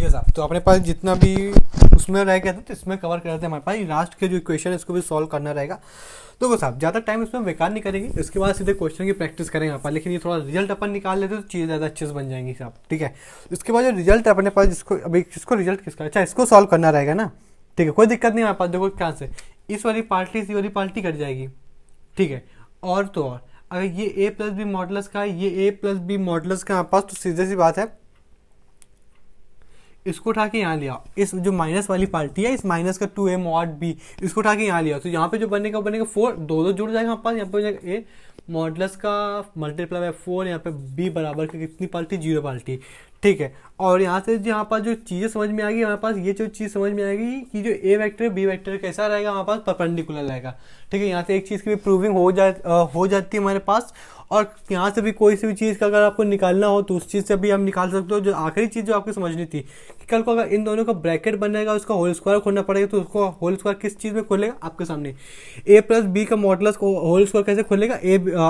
ठीक है साहब, तो अपने पास जितना भी उसमें रह गया था तो इसमें कवर कर रहे थे। हमारे पास लास्ट के जो इक्वेशन है इसको भी सॉल्व करना रहेगा। तो वो साहब ज़्यादा टाइम इसमें बेकार नहीं करेंगे, इसके बाद सीधे क्वेश्चन की प्रैक्टिस करेंगे यहाँ पर। लेकिन ये थोड़ा रिजल्ट अपन निकाल लेते तो चीज़ें ज़्यादा अच्छे से बन जाएंगी साहब। ठीक है, इसके बाद जो रिजल्ट है अपने पास, जिसको अभी किसको रिजल्ट किसका, अच्छा इसको सॉल्व करना रहेगा ना। ठीक है, कोई दिक्कत नहीं हमारे पास। देखो क्या से इस वाली पार्टी इस वाली पार्टी कट जाएगी। ठीक है, और तो और अगर ये ए प्लस बी मॉडलस का है, ये ए प्लस बी मॉडलस का हमारे पास, तो सीधे सी बात है इसको उठा के यहाँ लिया। इस जो माइनस वाली पार्टी है, इस माइनस का 2a मॉड बी, इसको उठा के यहाँ लिया तो यहाँ पे जो बनेगा वो बनेगा 4, दो दो जुड़ जाएगा हमारे पास। यहाँ पे हो जाएगा ए मॉडलस का मल्टीप्लाई बाय 4, यहाँ पे बी बराबर की कितनी पार्टी, 0 पार्टी। ठीक है, और यहाँ से यहाँ पास जो चीज़ें समझ में आएगी हमारे पास, ये जो चीज़ समझ में आएगी कि जो ए वेक्टर बी वेक्टर कैसा रहेगा हमारे पास, परपेंडिकुलर रहेगा। ठीक है, यहाँ से एक चीज़ की भी प्रूविंग हो जाती है हमारे पास। और यहाँ से भी कोई सी भी चीज़ का अगर आपको निकालना हो तो उस चीज़ से भी हम निकाल सकते हो। जो आखिरी चीज़ जो आपको समझनी थी कि कल को अगर इन दोनों का ब्रैकेट बनेगा, उसका होल स्क्वायर खोलना पड़ेगा, तो उसको होल स्क्वायर किस चीज़ में खोलेगा आपके सामने, ए प्लस बी का मॉडलस को होल स्क्वायर कैसे खोलेगा,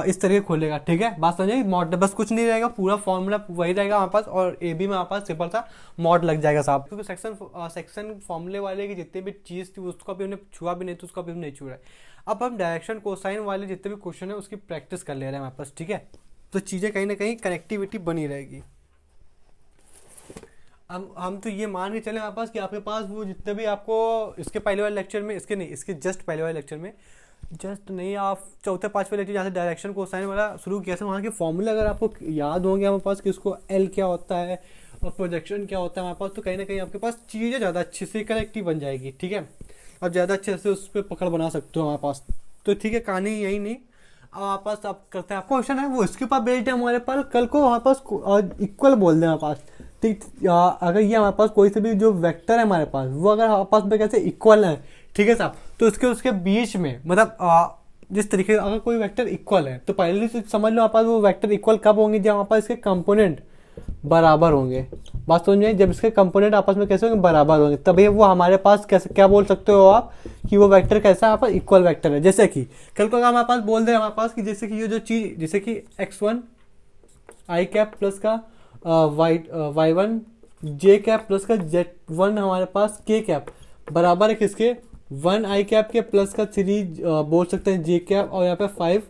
इस तरीके खोलेगा। ठीक है, बात समझिए, मॉडल बस कुछ नहीं रहेगा, पूरा फॉर्मूला वही रहेगा हमारे पास। और ए बी में हमारे पास सिंपल सा मॉड लग जाएगा साहब, क्योंकि सेक्शन फॉर्मूले वाले की जितनी भी चीज़ थी उसको भी हमने छुआ भी नहीं, तो उसका भी नहीं छुआ है। अब हम डायरेक्शन कोसाइन वाले जितने भी क्वेश्चन है उसकी प्रैक्टिस कर ले रहे हैं हमारे पास। ठीक है, तो चीज़ें कहीं ना कहीं कनेक्टिविटी बनी रहेगी। हम तो ये मान के चले हमारे पास कि आपके पास वो जितने भी आपको इसके पहले वाले लेक्चर में, इसके नहीं, इसके जस्ट पहले वाले लेक्चर में, जस्ट नहीं, आप चौथे पाँचवें लेक्चर जहाँ से डायरेक्शन कोसाइन वाला शुरू किया था, वहाँ के फॉर्मूले अगर आपको याद होंगे हमारे पास कि उसको एल क्या होता है और प्रोजेक्शन क्या होता है हमारे पास, तो कहीं ना कहीं आपके पास चीज़ें ज़्यादा अच्छे से कनेक्टिव बन जाएगी। ठीक है, और ज़्यादा अच्छे से उस पर पकड़ बना सकते हो हमारे पास। तो ठीक है, कहानी यही नहीं, अब हमारे पास आप करते हैं क्वेश्चन है वो इसके ऊपर बेस्ड है हमारे पास। कल को हमारे पास इक्वल बोल दें हमारे पास। ठीक, अगर ये हमारे पास कोई से भी जो वेक्टर है हमारे पास, वो अगर हमारे पास में कैसे इक्वल है, ठीक है साहब, तो उसके बीच में मतलब जिस तरीके अगर कोई वेक्टर इक्वल है तो पहले से समझ लो हमारे पास वो वेक्टर इक्वल कब होंगे, जब हमारे पास इसके कंपोनेंट बराबर होंगे। बात समझ में, जब इसके कंपोनेंट आपस में कैसे होंगे, बराबर होंगे, तभी वो हमारे पास कैसे क्या बोल सकते हो आप कि वो वेक्टर कैसा है, आपका इक्वल वेक्टर है। जैसे कि कल को हमारे पास बोल दे हमारे पास कि जैसे कि ये जो चीज, जैसे कि x1 आई कैप प्लस का y1 जे कैप प्लस का z1 हमारे पास k कैप बराबर है किसके, 1 आई कैप के प्लस का 3 बोल सकते हैं जे कैप, और यहाँ पे 5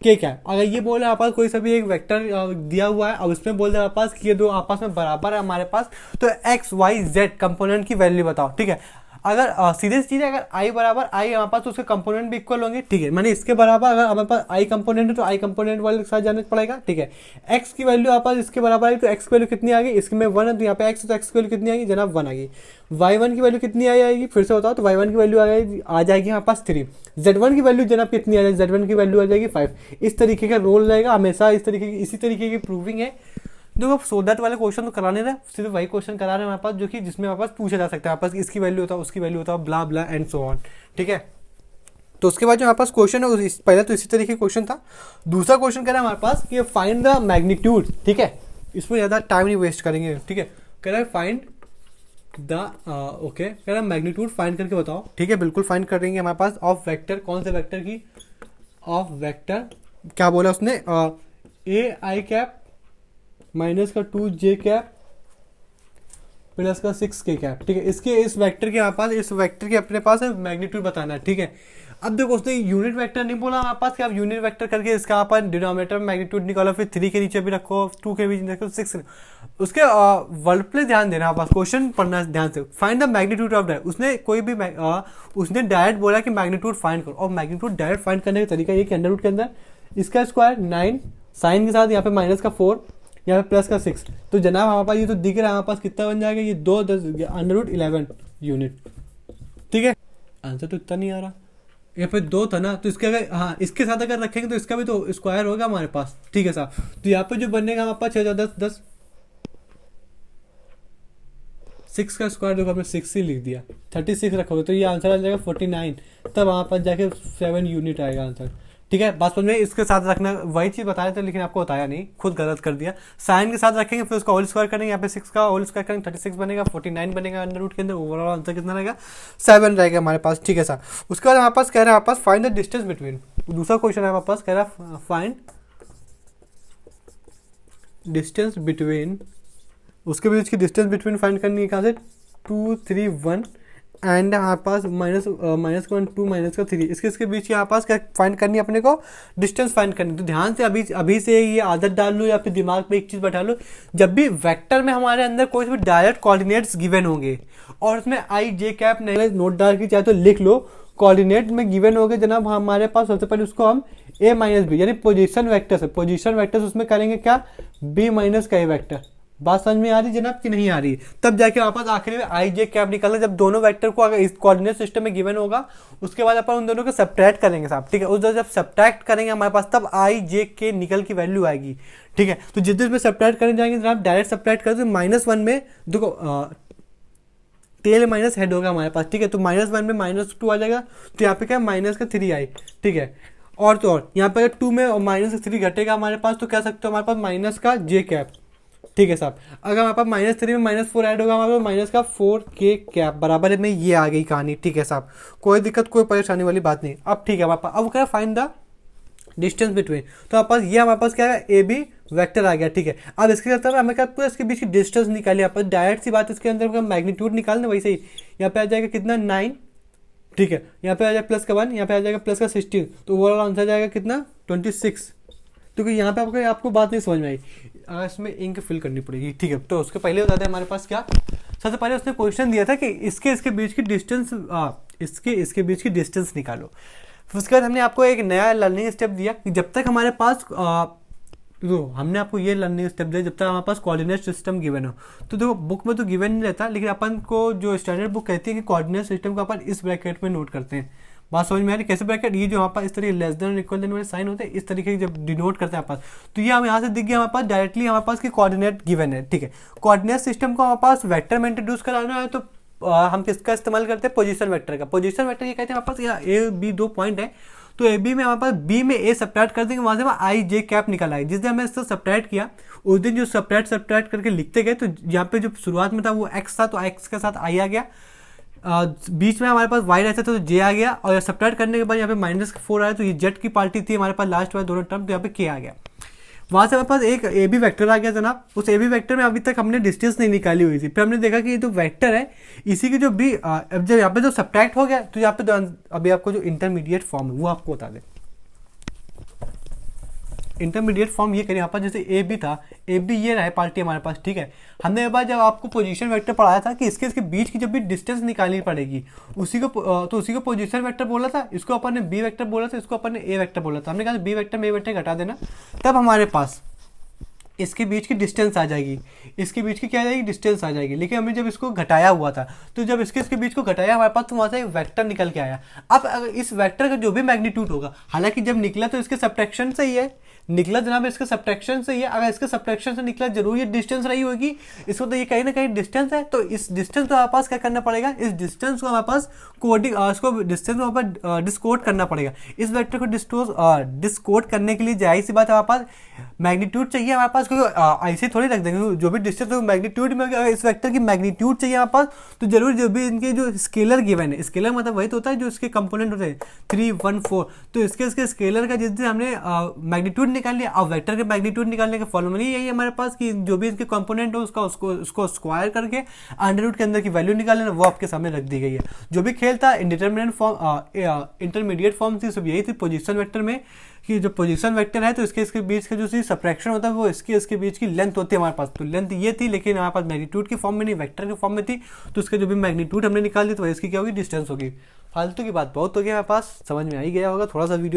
के क्या है। अगर ये बोले हमारे पास कोई सा भी एक वेक्टर दिया हुआ है और उसमें बोल दे हमारे पास कि ये दो आपस में बराबर है हमारे पास, तो एक्स वाई जेड कंपोनेंट की वैल्यू बताओ। ठीक है, अगर सीधे चीज है, अगर आई बराबर आई हमारे पास तो उसके कंपोनेंट भी इक्वल होंगे। ठीक है, मैंने इसके बराबर अगर हमारे पास आई कंपोनेंट है तो आई कंपोनेंट वाले के साथ जाना पड़ेगा। ठीक है, एक्स की वैल्यू हमारे पास इसके बराबर आई तो एक्स की वैल्यू कितनी आ गई, इसमें 1 है तो यहाँ पे एक्स, तो एक्स की वैल्यू कितनी आएगी जनाब, 1 आ गई। y1 की वैल्यू कितनी आएगी फिर से बताओ, तो y1 की वैल्यू आ जाएगी हमारे पास 3। z1 की वैल्यू जनाब कितनी आ जाएगी, z1 की वैल्यू आ जाएगी 5। इस तरीके का रोल रहेगा हमेशा, इसी तरीके की प्रूविंग है। देखो सोदैट वाले क्वेश्चन तो कराने रहे, सिर्फ वही क्वेश्चन करा रहे हैं हमारे पास जो कि जिसमें हमारे पास पूछा जा सकता है हमारे पास इसकी वैल्यू होता है, उसकी वैल्यू होता है, ब्ला ब्ला एंड सो ऑन। ठीक है, तो उसके बाद जो हमारे पास क्वेश्चन है, पहला तो इसी तरीके क्वेश्चन था। दूसरा क्वेश्चन कह रहा है हमारे पास कि फाइंड द मैग्नीट्यूड। ठीक है, इसमें ज़्यादा टाइम नहीं वेस्ट करेंगे। ठीक है, कह रहा है फाइंड द ओके, कह रहा है मैग्नीट्यूड फाइंड करके बताओ। ठीक है, बिल्कुल फाइंड करेंगे हमारे पास ऑफ वेक्टर, कौन से वेक्टर की, ऑफ वेक्टर क्या बोला उसने, ए आई कैप माइनस का 2 जे कैप प्लस का 6 के कैप। ठीक है, इसके इस वेक्टर के हमारे पास, इस वेक्टर के अपने पास मैग्नीट्यूड बताना है। ठीक है, अब देखो उसने यूनिट वेक्टर नहीं बोला हमारे पास कि आप यूनिट वेक्टर करके इसका आप डिनोमिनेटर में मैग्नीट्यूड निकालो, फिर 3 के नीचे भी रखो, 2 के बीच रखो, 6 उसके वर्ड पे ध्यान देना हमारे पास, क्वेश्चन पढ़ना ध्यान से। Find the magnitude of direct, उसने कोई भी उसने डायरेक्ट बोला कि मैग्नीट्यूड फाइंड करो, और मैग्नीट्यूड डायरेक्ट फाइंड करने का तरीका ये कि अंडर रूट के अंदर इसका स्क्वायर 9 साइन के साथ यहाँ पे माइनस का 4 यहाँ पे प्लस का 6, तो जनाब हमारे पास ये तो दिख रहा है हमारे पास कितना बन जाएगा, ये 2 10 अंडर रूट 11 यूनिट। ठीक है, आंसर तो इतना नहीं आ रहा, यहाँ पे 2 था ना, तो इसके अगर हाँ इसके साथ अगर रखेंगे तो इसका भी तो स्क्वायर होगा हमारे पास। ठीक है साहब, तो यहाँ पे जो बनेगा हमारे पास 6 10 10 6 का स्क्वायर देखो हमने 6 ही लिख दिया, 36 रखोगे तो ये आंसर आ जाएगा 49, तब वहाँ पर जाके 7 यूनिट आएगा आंसर। ठीक है, बात समझ में, इसके साथ रखना वही चीज़ बताया था लेकिन आपको बताया नहीं, खुद गलत कर दिया। साइन के साथ रखेंगे फिर उसका होल स्क्वायर करेंगे, यहाँ पे 6 का होल स्क्वायर करेंगे 36 बनेगा, 49 बनेगा अंडर रूट के अंदर, ओवरऑल आंसर कितना रहेगा 7 रहेगा हमारे पास। ठीक है सर, उसके बाद हमारे पास कह रहा है हमारे पास फाइंड द डिस्टेंस बिटवीन, दूसरा क्वेश्चन है हमारे पास कह रहा है फाइंड डिस्टेंस बिटवीन उसके बीच की डिस्टेंस बिटवीन फाइंड करनी है कहाँ से, 2 3 1 एंड हमारे पास -1 2 -3 इसके बीच यहाँ पास क्या फाइंड करनी है अपने को, डिस्टेंस फाइंड करनी। तो ध्यान से अभी से ये आदत डाल लो या फिर दिमाग में एक चीज़ बैठा लो, जब भी वेक्टर में हमारे अंदर कोई भी डायरेक्ट कोऑर्डिनेट्स गिवन होंगे और उसमें आई जे कैप नहीं नोट डाल के चाहे तो लिख लो, कोऑर्डिनेट में गिवन होंगे जनाब हमारे पास, सबसे पहले उसको हम a - b यानी पोजीशन वेक्टर है, पोजीशन वेक्टर उसमें करेंगे क्या, b - का a वेक्टर। बात समझ में आ रही जनाब कि नहीं आ रही, तब जाके वापस आखिरी में आई जे कैप निकालना, जब दोनों वेक्टर को अगर इस कोऑर्डिनेट सिस्टम में गिवन होगा उसके बाद अपन उन दोनों को सब्ट्रैक्ट करेंगे साहब, ठीक है। उस जब सब्ट्रैक्ट करेंगे हमारे पास तब आई जे के निकल की वैल्यू आएगी, ठीक है। तो जिस में सब्ट्रैक्ट करने जाएंगे जनाब डायरेक्ट सब्ट्रैक्ट करें तो -1 में देखो टेल माइनस हेड होगा हमारे पास, ठीक है। तो -1 में -2 आ जाएगा, तो यहाँ पे क्या -3 आई, ठीक है। और तो और यहाँ पे 2 में -3 घटेगा हमारे पास, तो कह सकते हो हमारे पास माइनस का जे कैप, ठीक है साहब। अगर हमारे पास -3 में -4 ऐड होगा हमारे पास माइनस का 4k कैप, बराबर में ये आ गई कहानी, ठीक है साहब। कोई दिक्कत कोई परेशानी वाली बात नहीं। अब ठीक है हमारे पास, अब क्या फाइंड द डिस्टेंस बिटवीन, तो हमारे पास ये हमारे पास क्या है, ए बी वेक्टर आ गया, ठीक है। अब इसके अंदर हमें क्या पूरा इसके बीच की डिस्टेंस निकाली, आप डायरेक्ट सी बात, इसके अंदर मैग्नीट्यूड निकालना, वैसे ही यहाँ पे आ जाएगा कितना 9, ठीक है। यहाँ पे आ जाएगा +1, यहाँ पे आ जाएगा +16, तो ओवरऑल आंसर आ जाएगा कितना 26। क्योंकि यहाँ पे आपको बात नहीं समझ में आई, इसमें इंक फिल करनी पड़ेगी, ठीक है। तो उसके पहले बता दें हमारे पास क्या, सबसे पहले उसने क्वेश्चन दिया था कि इसके बीच की डिस्टेंस, इसके बीच की डिस्टेंस निकालो। फिर उसके बाद हमने आपको एक नया लर्निंग स्टेप दिया कि जब तक हमारे पास हमने आपको ये लर्निंग स्टेप दिया जब तक हमारे पास कोऑर्डिनेट सिस्टम गिवन हो। तो देखो बुक में तो गिवन नहीं रहता, लेकिन अपन को जो स्टैंडर्ड बुक कहती है कि कोऑर्डिनेट सिस्टम को अपन इस ब्रैकेट में नोट करते हैं। बात समझ में आ रही कैसे ब्रैकेट, ये जो हमारे पास इस तरीके लेस देन और इक्वल देन वाले साइन होते हैं, इस तरीके जब डिनोट करते हैं हमारे पास, तो ये हम यहाँ से दिख गया हमारे पास डायरेक्टली हमारे पास की कोऑर्डिनेट गिवन है, ठीक है। कोऑर्डिनेट सिस्टम को हमारे पास वेक्टर में इंट्रोड्यूस कराना है तो हम किसका इस्तेमाल करते हैं, पोजीशन वेक्टर का। पोजीशन वेक्टर ये कहते हैं हमारे पास यहाँ ए बी 2 पॉइंट है, तो ए बी में हमारे पास बी में ए सब्ट्रैक्ट कर देंगे, वहां से हमारा आई जे कैप निकल आएगा। जिस दिन हमने इसको सब्ट्रैक्ट किया उस दिन जो सब्ट्रैक्ट करके लिखते गए, तो यहाँ पे जो शुरुआत में था वो एक्स था, तो एक्स के साथ आई आ गया, बीच में हमारे पास वाई रहता था तो जे आ गया, और सब्ट्रैक्ट करने के बाद यहाँ पे -4 आया, तो ये जेड की पार्टी थी हमारे पास लास्ट वाले दोनों टर्म, तो यहाँ पे के आ गया। वहां से हमारे पास एक ए बी वैक्टर आ गया जनाब। उस ए बी वैक्टर में अभी तक हमने डिस्टेंस नहीं निकाली हुई थी, फिर हमने देखा कि ये जो वेक्टर है इसी की जो बी, अब जब यहाँ पे जो सब्ट्रैक्ट हो गया तो यहाँ पे अभी आपको जो इंटरमीडिएट फॉर्म है वो आपको बता दें। इंटरमीडिएट फॉर्म ये करें यहाँ पर, जैसे ए बी था, ए बी ये रहा पार्टी हमारे पास, ठीक है। हमने एक बार जब आपको पोजीशन वेक्टर पढ़ाया था कि इसके बीच की जब भी डिस्टेंस निकालनी पड़ेगी उसी को पोजीशन वेक्टर बोला था, इसको अपन ने बी वेक्टर बोला था, इसको अपन ने ए वेक्टर बोला था। हमने कहा बी वेक्टर में ए वेक्टर घटा देना, तब हमारे पास इसके बीच की डिस्टेंस आ जाएगी, इसके बीच की क्या आ जाएगी, डिस्टेंस आ जाएगी। लेकिन हमने जब इसको घटाया हुआ था, तो जब इसके बीच को घटाया हमारे पास, तो वहाँ से एक वेक्टर निकल के आया। अब अगर इस वेक्टर का जो भी मैग्नीट्यूड होगा, हालांकि जब निकला तो इसके सब्ट्रैक्शन से ही है, निकला जनाब इसके सब्ट्रैक्शन से ही है। अगर इसके सब्ट्रैक्शन से निकला जरूर ये डिस्टेंस रही होगी, इसको तो ये कहीं ना कहीं डिस्टेंस है, तो इस डिस्टेंस को हमारे पास क्या करना पड़ेगा, इस डिस्टेंस को हमारे पास डिस्कोड करना पड़ेगा। इस वेक्टर को डिस्कोड करने के लिए जाहिर सी बात हमारे पास मैग्नीट्यूड चाहिए हमारे पास, क्योंकि ऐसे थोड़ी रख देंगे, जो भी डिस्टेंस हो मैग्नीट्यूड में, अगर इस वेक्टर की मैग्नीट्यूड चाहिए हमारे पास तो जरूर जो भी इनके जो स्केलर गिवन है, स्केलर मतलब वही तो होता है जो इसके कंपोनेंट होते हैं 3 1 4, तो इसके स्केलर का जिस दिन हमने मैग्नीट्यूड निकाल लिया, अब वेक्टर के मैग्नीट्यूड निकालने का फॉर्मूला यही है हमारे पास कि जो भी इसके कंपोनेंट हो उसको स्क्वायर करके अंडर रूट के अंदर की वैल्यू निकाल लेना, वो आपके सामने रख दी गई है। जो भी खेल था इंडिटरमिनेट फॉर्म, इंटरमीडिएट फॉर्म थी, सब यही थी पोजीशन वेक्टर में, कि जो पोजीशन वेक्टर है तो इसके बीच का जो सब्ट्रैक्शन होता है वो इसके बीच की लेंथ होती है हमारे पास। तो लेंथ ये थी, लेकिन हमारे पास मैग्नीट्यूड की फॉर्म में नहीं, वेक्टर के फॉर्म में थी, तो उसका जो भी मैग्नीट्यूड हमने निकाल दी तो इसकी क्या होगी, डिस्टेंस होगी। फालतू की बात बहुत हो गई हमारे पास, समझ में आ ही गया होगा। थोड़ा सा वीडियो